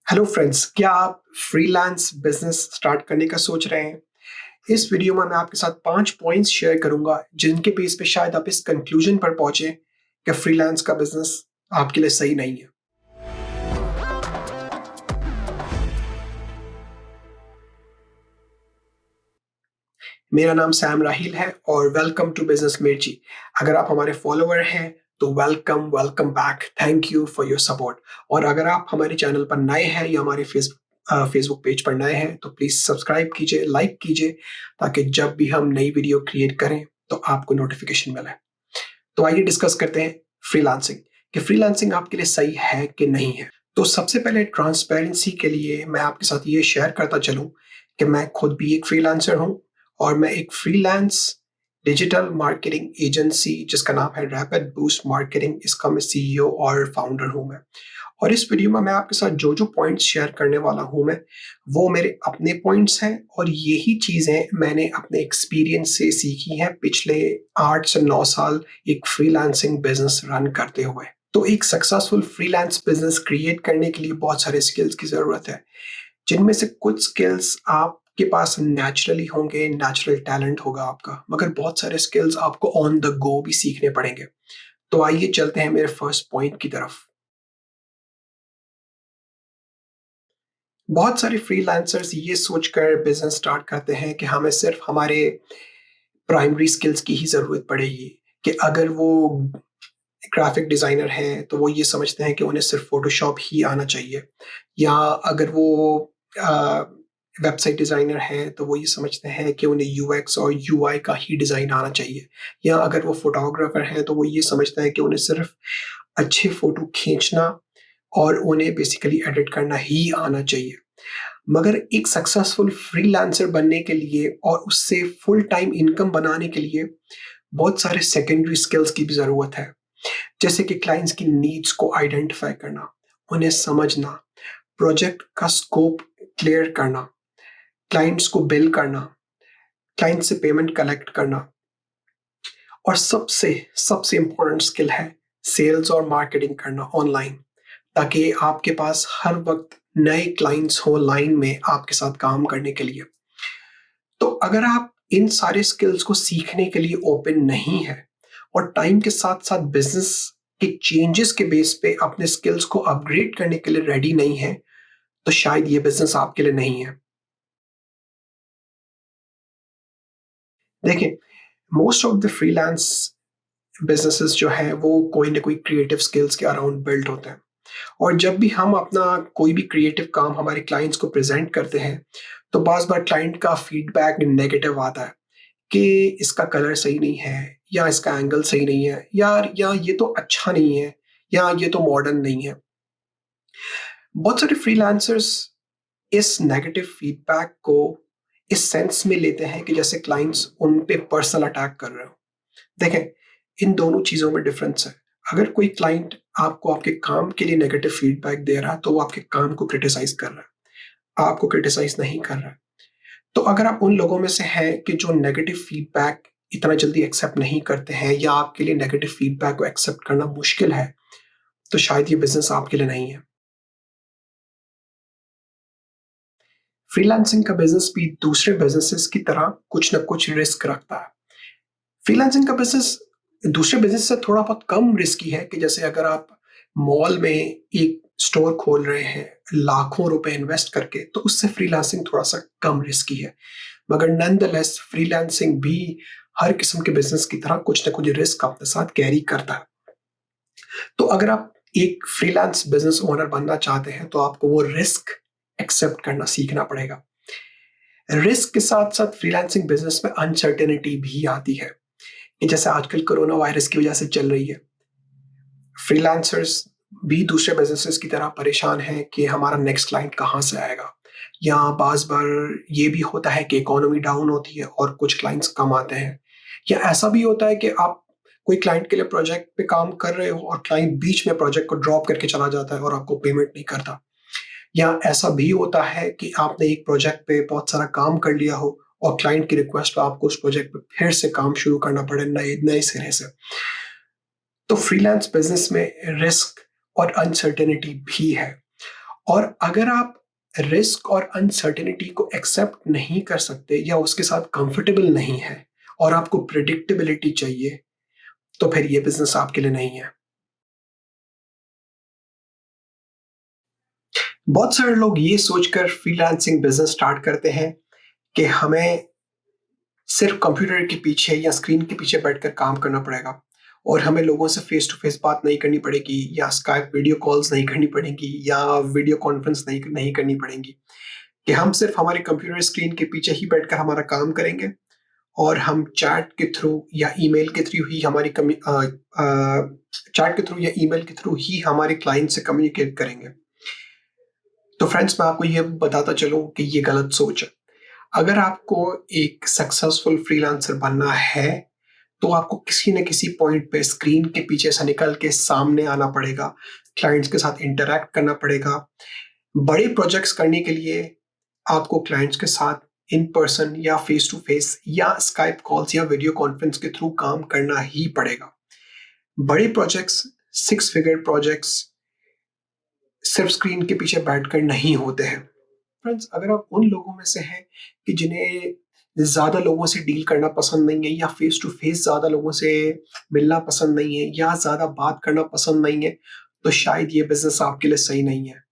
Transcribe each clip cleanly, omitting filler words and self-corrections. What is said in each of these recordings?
Hello friends, क्या आप freelance business start करने का सोच रहे हैं? इस वीडियो में मैं आपके साथ 5 पॉइंट्स शेयर करूंगा जिनके बेस पे शायद आप इस कंक्लूजन पर पहुंचे कि फ्रीलांस का बिजनेस आपके लिए सही नहीं है। मेरा नाम सैम राहिल है और वेलकम टू बिजनेस मिर्ची। अगर आप हमारे फॉलोअर हैं तो welcome welcome back, thank you for your support. और अगर आप हमारे चैनल पर नए हैं या हमारे फेसबुक पेज पर नए हैं तो प्लीज सब्सक्राइब कीजिए, लाइक कीजिए, ताकि जब भी हम नई वीडियो क्रिएट करें तो आपको नोटिफिकेशन मिले। तो आइए डिस्कस करते हैं फ्रीलांसिंग, कि फ्रीलांसिंग आपके लिए सही है कि नहीं है। तो सबसे पहले ट्रांसपेरेंसी के लिए मैं आपके साथ ये शेयर करता चलूं कि मैं खुद भी एक फ्रीलांसर हूं और मैं एक फ्रीलांस डिजिटल मार्केटिंग एजेंसी जिसका नाम है रैपिड बूस्ट मार्केटिंग, इसका मैं सीईओ और फाउंडर हूं मैं। और इस वीडियो में मैं आपके साथ जो जो पॉइंट्स शेयर करने वाला हूं मैं, वो मेरे अपने पॉइंट्स हैं और यही चीजें मैंने अपने एक्सपीरियंस से सीखी हैं पिछले 8 से 9 साल एक फ्रीलांसिंग बिजनेस रन करते हुए। तो एक सक्सेसफुल फ्रीलांस बिजनेस क्रिएट करने के लिए बहुत सारे स्किल्स की जरूरत है, जिनमें से कुछ स्किल्स आपके पास नेचुरली होंगे, नेचुरल टैलेंट होगा आपका, मगर बहुत सारे स्किल्स आपको ऑन द गो भी सीखने पड़ेंगे। तो आइए चलते हैं मेरे फर्स्ट पॉइंट की तरफ। बहुत सारे फ्रीलांसर्स ये सोचकर बिजनेस स्टार्ट करते हैं कि हमें सिर्फ हमारे प्राइमरी स्किल्स की ही ज़रूरत पड़ेगी, कि अगर वो ग्राफिक डिज़ाइनर हैं, तो वो ये समझते हैं कि उन्हें सिर्फ फ़ोटोशॉप ही आना चाहिए, या अगर वो अ, वेबसाइट डिज़ाइनर हैं, तो वो ये समझते हैं कि उन्हें यूएक्स और यूआई का ही डिज़ाइन आना चाहिए, या अगर वो फ़ोटोग्राफ़र हैं, तो वो ये समझते हैं कि उन्हें सिर्फ अच्छे फ़ोटो खींचना और उन्हें बेसिकली एडिट करना ही आना चाहिए। मगर एक सक्सेसफुल फ्रीलांसर बनने के लिए और उससे फुल टाइम इनकम बनाने के लिए बहुत सारे सेकेंडरी स्किल्स की भी ज़रूरत है। जैसे कि क्लाइंट्स की नीड्स को आइडेंटिफाई करना, उन्हें समझना, प्रोजेक्ट का स्कोप क्लियर करना, क्लाइंट्स को बिल करना, क्लाइंट से पेमेंट कलेक्ट करना, और सबसे सबसे इम्पोर्टेंट स्किल है सेल्स और मार्केटिंग करना ऑनलाइन, ताकि आपके पास हर वक्त नए क्लाइंट्स हो लाइन में आपके साथ काम करने के लिए। तो अगर आप इन सारे स्किल्स को सीखने के लिए ओपन नहीं है और टाइम के साथ-साथ बिज़नेस के चेंजेस के बेस पे अपने स्किल्स को अपग्रेड करने के लिए रेडी नहीं है, तो शायद ये बिज़नेस आपके लिए नहीं है। देखिए, most of the freelance businesses जो हैं वो कोई ना कोई क्रिएटिव स्किल्स के अराउंड बिल्ड होते हैं। और जब भी हम अपना कोई भी क्रिएटिव काम हमारे क्लाइंट्स को प्रेज़ेंट करते हैं, तो बाज़ बार क्लाइंट का फीडबैक नेगेटिव आता है कि इसका कलर सही नहीं है, या इसका एंगल सही नहीं है, या ये तो अच्छा नहीं है, या ये तो मॉडर्न नहीं है। बहुत सारे फ्रीलांसर्स इस नेगेटिव फीडबैक को इस सेंस में लेते हैं कि जैसे क्लाइंट्स उन पे पर्सनल अटैक कर रहे हो। देखें, इन दोनों चीज़ों में डिफरेंस है। अगर कोई क्लाइंट आपको आपके काम के लिए नेगेटिव फीडबैक दे रहा है, तो वो आपके काम को क्रिटिसाइज़ कर रहा है, आपको क्रिटिसाइज़ नहीं कर रहा है। तो अगर आप उन लोगों में से हैं कि जो नेगेटिव फीडबैक इतना जल्दी एक्सेप्ट नहीं करते हैं, या आपके लिए नेगेटिव फीडबैक को एक्सेप्ट करना मुश्किल है, तो शायद ये बिज़नेस आपके लिए नहीं है। फ्रीलांसिंग का बिज़नेस भी दूसरे बिज़नेसेस की तरह कुछ न कुछ रिस्क रखता है। फ्रीलांसिंग का बिज़नेस दूसरे बिज़नेस से थोड़ा बहुत कम रिस्की है, कि जैसे अगर आप मॉल में एक स्टोर खोल रहे हैं लाखों रुपए इन्वेस्ट करके, तो उससे फ्रीलांसिंग थोड़ा-सा कम रिस्की है। मगर नॉनदलेस फ्रीलांसिंग भी हर किस्म के बिज़नेस की तरह कुछ न कुछ रिस्क अपने साथ कैरी करता है। तो अगर आप एक फ्रीलांस बिज़नेस ओनर बनना चाहते हैं, तो आपको वो रिस्क एक्सेप्ट करना सीखना पड़ेगा। रिस्क के साथ-साथ फ्रीलांसिंग बिज़नेस में अनसर्टेनिटी भी आती है, कि जैसे आजकल कोरोना वायरस की वजह से चल रही है। फ्रीलांसर्स भी दूसरे बिज़नेसेस की तरह परेशान हैं कि हमारा नेक्स्ट क्लाइंट कहाँ से आएगा? या बाज़ बार ये भी होता है कि इकोनॉमी डाउन होती है और कुछ क्लाइंट्स कम आते हैं। या ऐसा भी होता है कि आप कोई क्लाइंट के लिए प्रोजेक्ट पे काम कर रहे हो और क्लाइंट बीच में प्रोजेक्ट को ड्रॉप करके चला जाता है और आपको पेमेंट नहीं करता। या ऐसा भी होता है कि आपने एक प्रोजेक्ट पे बहुत सारा काम कर लिया हो और क्लाइंट की रिक्वेस्ट पे आपको उस प्रोजेक्ट पे फिर से काम शुरू करना पड़े नए नए सिरे से। तो फ्रीलांस बिज़नेस में रिस्क और अनसर्टेनिटी भी है। और अगर आप रिस्क और अनसर्टेनिटी को एक्सेप्ट नहीं कर सकते या उसके साथ कंफर्टेबल नहीं है और आपको प्रिडिक्टेबिलिटी चाहिए, तो फिर ये बिज़नेस आपके लिए नहीं है। बहुत सारे लोग ये सोचकर फ्रीलांसिंग बिज़नेस स्टार्ट करते हैं कि हमें सिर्फ कंप्यूटर के पीछे या स्क्रीन के पीछे बैठकर काम करना पड़ेगा और हमें लोगों से फेस टू फेस बात नहीं करनी पड़ेगी या स्काइप वीडियो कॉल्स नहीं करनी पड़ेंगी या वीडियो कॉन्फ्रेंस नहीं नहीं करनी पड़ेंगी, कि हम सिर्फ हमारे कंप्यूटर स्क्रीन के पीछे ही बैठकर हमारा काम करेंगे और हम चैट के थ्रू या ईमेल के थ्रू ही चैट के थ्रू या ईमेल के थ्रू ही हमारे क्लाइंट से कम्युनिकेट करेंगे। तो फ्रेंड्स, मैं आपको ये बताता चलूं कि ये गलत सोच है। अगर आपको एक सक्सेसफुल फ्रीलांसर बनना है, तो आपको किसी न किसी पॉइंट पे स्क्रीन के पीछे से निकल के सामने आना पड़ेगा, क्लाइंट्स के साथ इंटरैक्ट करना पड़ेगा। बड़े प्रोजेक्ट्स करने के लिए आपको क्लाइंट्स के साथ इन पर्सन या फेस टू फेस या स्काइप कॉल्स या वीडियो कॉन्फ्रेंस के थ्रू काम करना ही पड़ेगा। बड़े प्रोजेक्ट्स, 6 फिगर प्रोजेक्ट्स सिर्फ स्क्रीन के पीछे बैठकर नहीं होते हैं। फ्रेंड्स, अगर आप उन लोगों में से हैं कि जिन्हें ज़्यादा लोगों से डील करना पसंद नहीं है या फेस टू फेस ज़्यादा लोगों से मिलना पसंद नहीं है या ज़्यादा बात करना पसंद नहीं है, तो शायद ये बिज़नेस आपके लिए सही नहीं है।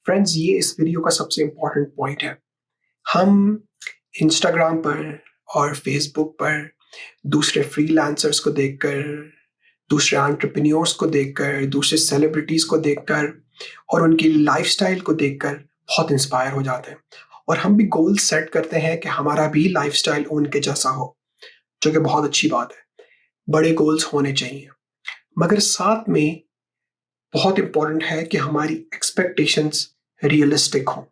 फ्रेंड्स, ये इस वीडियो का सबसे इम्पोर्टेंट पॉइंट है। हम इंस्टाग्राम पर और फेसबुक पर दूसरे फ्रीलांसर्स को देखकर, दूसरे एंटरप्रेन्योर्स को देखकर, दूसरे सेलिब्रिटीज़ को देखकर और उनकी लाइफ़स्टाइल को देखकर बहुत इंस्पायर हो जाते हैं और हम भी गोल सेट करते हैं कि हमारा भी लाइफ़स्टाइल उनके जैसा हो, जो कि बहुत अच्छी बात है। बड़े गोल्स होने चाहिए, मगर साथ में बहुत इम्पोर्टेंट है कि हमारी एक्सपेक्टेशंस रियलिस्टिक हों।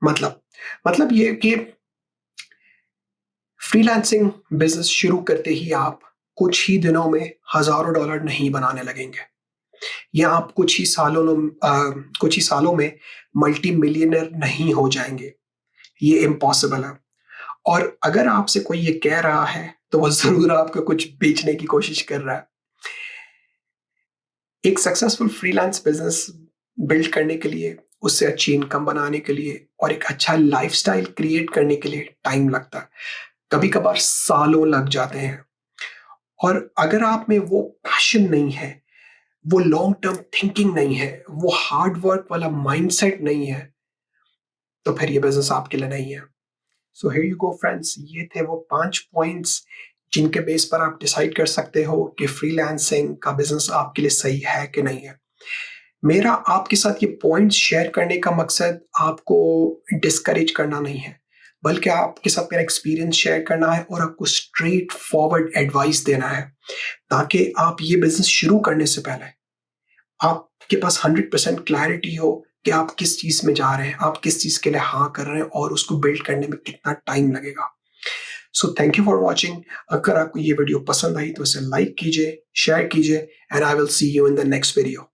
मतलब मतलब ये कि फ्रीलांसिंग बिज़नेस शुरू करते ही आप कुछ ही दिनों में हज़ारों डॉलर नहीं बनाने लगेंगे या आप कुछ ही सालों में मल्टी मिलियनर नहीं हो जाएंगे। ये इम्पॉसिबल है। और अगर आपसे कोई ये कह रहा है, तो वो ज़रूर आपको कुछ बेचने की कोशिश कर रहा है। एक सक्सेसफुल फ्रीलांस बिज़नेस बिल्ड करने के लिए, उससे अच्छी इनकम बनाने के लिए और एक अच्छा लाइफ़स्टाइल क्रिएट करने के लिए टाइम लगता है। कभी-कभार सालों लग जाते हैं और अगर आप में वो पैशन नहीं है, वो लॉन्ग टर्म थिंकिंग नहीं है, वो हार्ड वर्क वाला माइंडसेट नहीं है, तो फिर ये बिज़नेस आपके लिए नहीं है। So here you go friends, ये थे वो 5 पॉइंट्स जिनके बेस पर आप डिसाइड कर सकते हो कि फ्रीलांसिंग का बिज़नेस आपके लिए सही है कि नहीं है। मेरा आपके साथ ये पॉइंट्स शेयर करने का मकसद आपको डिस्करेज करना नहीं है, बल्कि आपके साथ मेरा एक्सपीरियंस शेयर करना है और आपको स्ट्रेट फॉरवर्ड एडवाइस देना है, ताकि आप ये बिज़नेस शुरू करने से पहले आपके पास 100% क्लैरिटी हो कि आप किस चीज़ में जा रहे हैं, आप किस चीज़ के लिए हाँ कर रहे हैं और उसको बिल्ड करने में कितना टाइम लगेगा। So thank you for watching. अगर आपको ये वीडियो पसंद आई तो इसे लाइक कीजिए, शेयर कीजिए and I will see you in the next video.